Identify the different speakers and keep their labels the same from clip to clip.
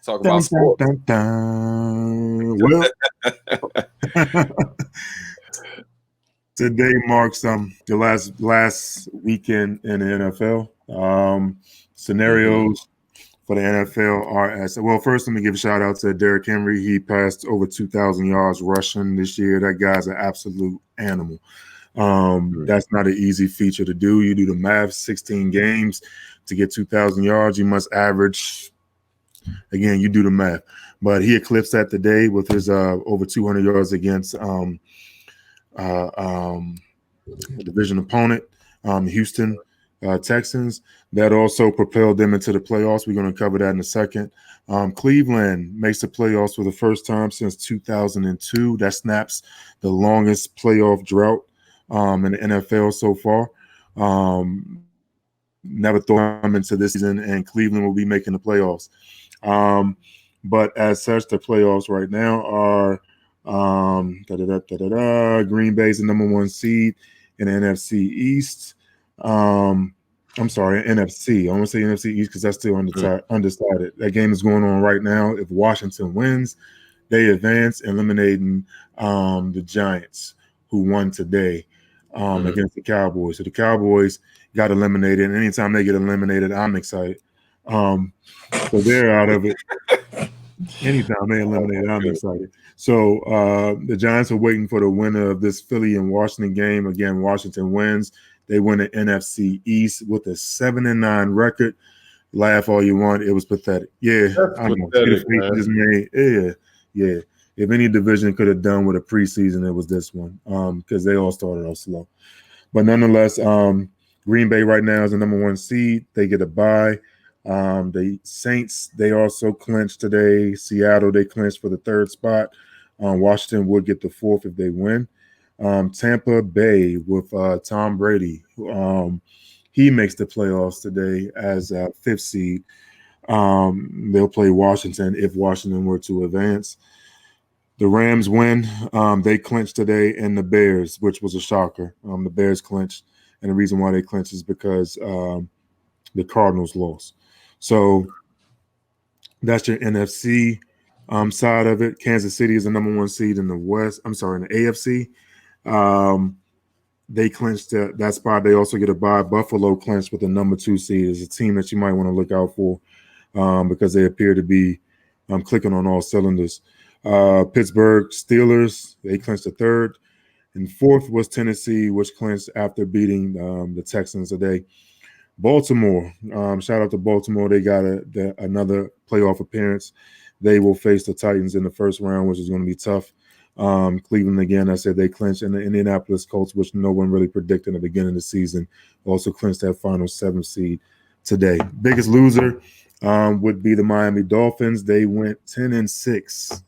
Speaker 1: Talk about sports.
Speaker 2: Well, today marks the last weekend in the NFL. Scenarios for the NFL are as well. First, let me give a shout out to Derrick Henry. He passed over 2,000 yards rushing this year. That guy's an absolute animal. That's not an easy feature to do. You do the math: 16 games to get 2,000 yards. You must average. Again, you do the math. But he eclipsed that today with his over 200 yards against division opponent, Houston Texans. That also propelled them into the playoffs. We're going to cover that in a second. Cleveland makes the playoffs for the first time since 2002. That snaps the longest playoff drought in the NFL so far. Never thought them into this season, and Cleveland will be making the playoffs. But as such, the playoffs right now are Green Bay's the number 1 seed in the NFC East. I'm sorry, NFC. I want to say NFC East because that's still undecided. That game is going on right now. If Washington wins, they advance, eliminating the Giants, who won today against the Cowboys. So the Cowboys got eliminated, and anytime they get eliminated, I'm excited. So they're out of it. Anytime they eliminated, I'm excited. So the Giants are waiting for the winner of this Philly and Washington game. Again, Washington wins. They win the NFC East with a 7-9 record. Laugh all you want. It was pathetic. Yeah, I know. Yeah. If any division could have done with a preseason, it was this one because they all started off slow. But nonetheless, Green Bay right now is the number 1 seed. They get a bye. The Saints, they also clinched today. Seattle, they clinched for the 3rd spot. Washington would get the 4th if they win. Tampa Bay with Tom Brady. He makes the playoffs today as a 5th seed. They'll play Washington if Washington were to advance. The Rams win. They clinched today, and the Bears, which was a shocker. The Bears clinched, and the reason why they clinched is because the Cardinals lost. So that's your NFC side of it. Kansas City is the number 1 seed in the West. I'm sorry, in the AFC. They clinched that spot. They also get a bye. Buffalo clinched with the number 2 seed. It's a team that you might want to look out for because they appear to be clicking on all cylinders. Pittsburgh Steelers, they clinched the 3rd. And 4th was Tennessee, which clinched after beating the Texans today. Baltimore, shout out to Baltimore. They got another playoff appearance. They will face the Titans in the 1st round, which is going to be tough. Cleveland, again, I said they clinched, and the Indianapolis Colts, which no one really predicted at the beginning of the season, also clinched that final 7th seed today. Biggest loser would be the Miami Dolphins. They went 10-6.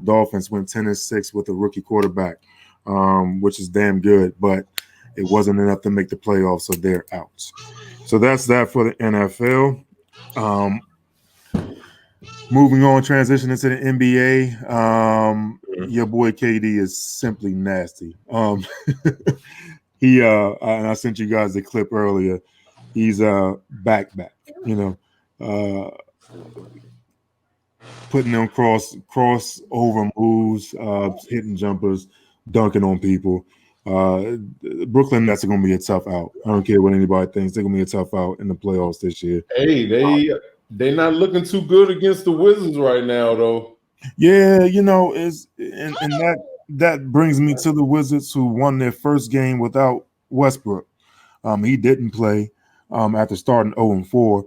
Speaker 2: Dolphins went 10-6 with a rookie quarterback, which is damn good, but it wasn't enough to make the playoffs, so they're out. So that's that for the NFL. Moving on, transitioning to the NBA. Your boy KD is simply nasty. He and I sent you guys a clip earlier. He's back, putting them crossover moves, hitting jumpers, dunking on people. Brooklyn Nets are going to be a tough out. I don't care what anybody thinks. They're going to be a tough out in the playoffs this year.
Speaker 3: Hey, they're not looking too good against the Wizards right now, though.
Speaker 2: Yeah, that brings me to the Wizards, who won their first game without Westbrook. He didn't play after starting 0-4.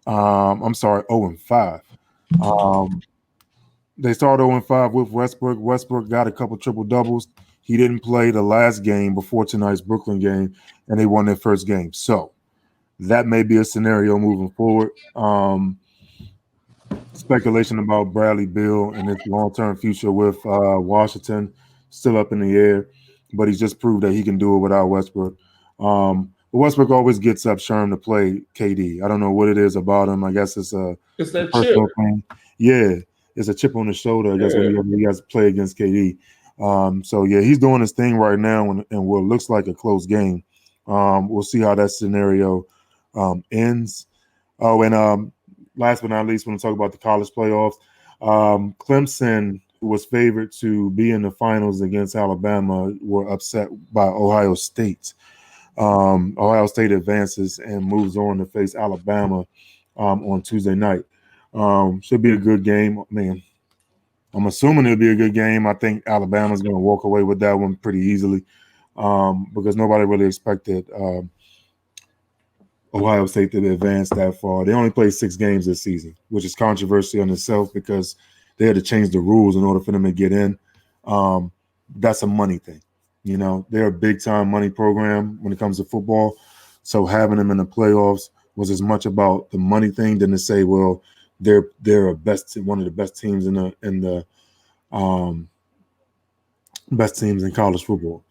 Speaker 2: I'm sorry, 0-5. They started 0-5 with Westbrook. Westbrook got a couple triple doubles. He didn't play the last game before tonight's Brooklyn game, and they won their first game. So that may be a scenario moving forward. Speculation about Bradley Beal and his long-term future with Washington still up in the air, but he's just proved that he can do it without Westbrook. But Westbrook always gets up SHERM to play KD. I don't know what it is about him. I guess it's
Speaker 3: that personal
Speaker 2: thing. Yeah, it's a chip on the shoulder, I guess, when he has to play against KD. So, yeah, he's doing his thing right now and what looks like a close game. We'll see how that scenario ends. Oh, and last but not least, when we talk about the college playoffs, Clemson, who was favored to be in the finals against Alabama, were upset by Ohio State. Ohio State advances and moves on to face Alabama on Tuesday night. Should be a good game. Man, I'm assuming it'll be a good game. I think Alabama's going to walk away with that one pretty easily because nobody really expected Ohio State to advance that far. They only played 6 games this season, which is controversial in itself because they had to change the rules in order for them to get in. That's a money thing. You know, they're a big-time money program when it comes to football. So having them in the playoffs was as much about the money thing than to say, well, they're one of the best teams in the best teams in college football.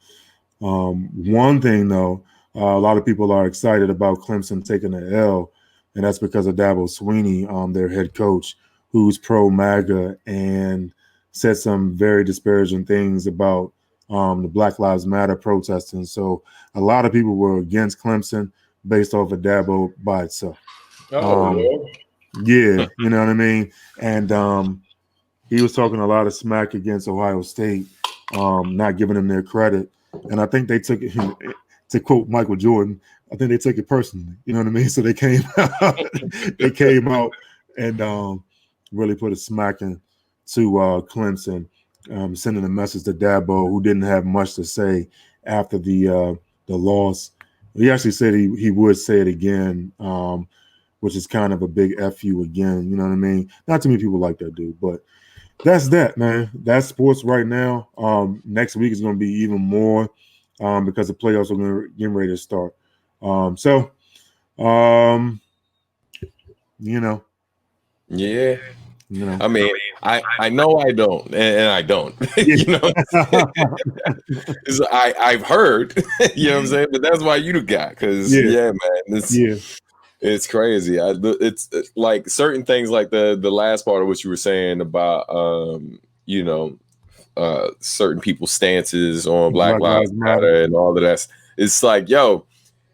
Speaker 2: One thing though, a lot of people are excited about Clemson taking the L, and that's because of Dabo Swinney, their head coach, who's pro-MAGA and said some very disparaging things about the Black Lives Matter protesting. So a lot of people were against Clemson based off of Dabo by itself. Yeah, you know what I mean? And he was talking a lot of smack against Ohio State, not giving them their credit. And I think they took it, to quote Michael Jordan, I think they took it personally. You know what I mean? So they came out, and really put a smacking to Clemson, sending a message to Dabo, who didn't have much to say after the loss. He actually said he would say it again, which is kind of a big F you again. You know what I mean? Not too many people like that dude, but that's that, man. That's sports right now. Next week is going to be even more because the playoffs are getting ready to start. You know.
Speaker 1: Yeah.
Speaker 2: You know.
Speaker 1: I mean, I know I don't, and I don't. You know, I've heard. You know what I'm saying? But that's why you the guy, because man, it's crazy. It's like certain things, like the last part of what you were saying about certain people's stances on Black Lives Matter and all of that. It's like, yo,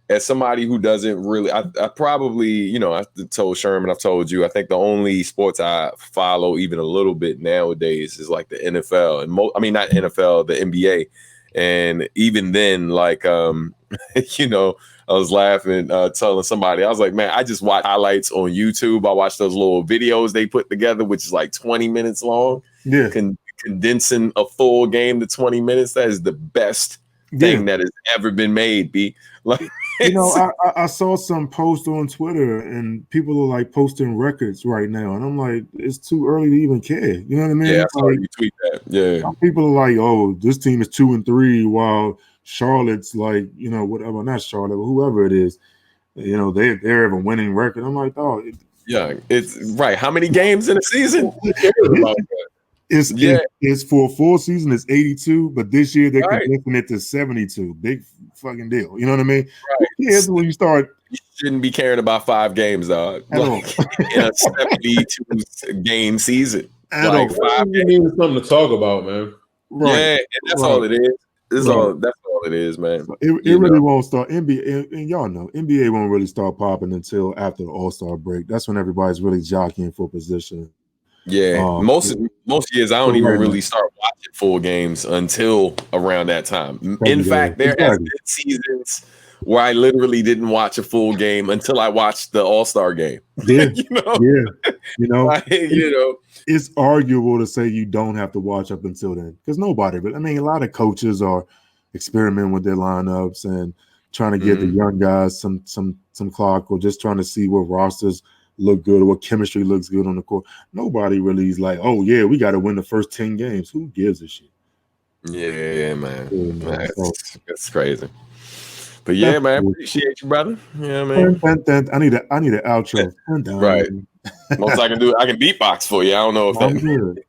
Speaker 1: as somebody who doesn't really, I probably, I told Sherman, I've told you, I think the only sports I follow even a little bit nowadays is like the NFL, and not NFL, the NBA. And even then, like, I was laughing, telling somebody, I was like, man, I just watch highlights on YouTube. I watch those little videos they put together, which is like 20 minutes long.
Speaker 2: Yeah.
Speaker 1: Condensing a full game to 20 minutes. That is the best thing that has ever been made, B. Like,
Speaker 2: I saw some post on Twitter, and people are like posting records right now, and I'm like, it's too early to even care. You know what I mean?
Speaker 1: Yeah, I saw you tweet that. Yeah,
Speaker 2: people are like, oh, this team is 2-3, while Charlotte's like, whatever, not Charlotte, but whoever it is, they have a winning record. I'm like, oh,
Speaker 1: it's right. How many games in a season? Who cares about that?
Speaker 2: It's for a full season, it's 82, but this year they're condensing it to 72. Big fucking deal. You know what I mean?
Speaker 1: Right.
Speaker 2: Who cares when you start?
Speaker 1: You shouldn't be caring about 5 games, dog. Like, in a 72 game season. Like 5
Speaker 3: games. You need something to talk about, man.
Speaker 1: Right. Yeah, and that's all it is. That's all it is, man.
Speaker 2: It really won't start. NBA, and y'all know, NBA won't really start popping until after the All-Star break. That's when everybody's really jockeying for position.
Speaker 1: Yeah, most years I don't even really start watching full games until around that time. In fact, there has been seasons where I literally didn't watch a full game until I watched the All-Star game.
Speaker 2: Yeah,
Speaker 1: It's
Speaker 2: arguable to say you don't have to watch up until then, because nobody. But I mean, a lot of coaches are experimenting with their lineups and trying to get the young guys some clock, or just trying to see what rosters look good or what chemistry looks good on the court. Nobody really is like, oh yeah, we got to win the first 10 games. Who gives a shit?
Speaker 1: Yeah, man. That's crazy. But yeah, man, appreciate you, brother. Yeah, man.
Speaker 2: I need an outro.
Speaker 1: Right. Most I can do, I can beatbox for you. I don't know if
Speaker 2: I'm good.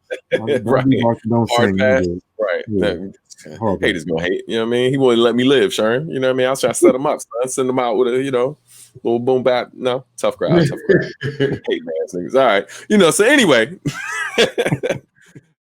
Speaker 1: Right.
Speaker 2: Don't sing.
Speaker 1: Right.
Speaker 2: Yeah.
Speaker 1: Haters gonna hate. You know what I mean? He wouldn't let me live, Sherm. You know what I mean? I was trying to set him up, son. Send him out with a, little boom bap. No, tough crowd. Hate man niggas. All right. So anyway.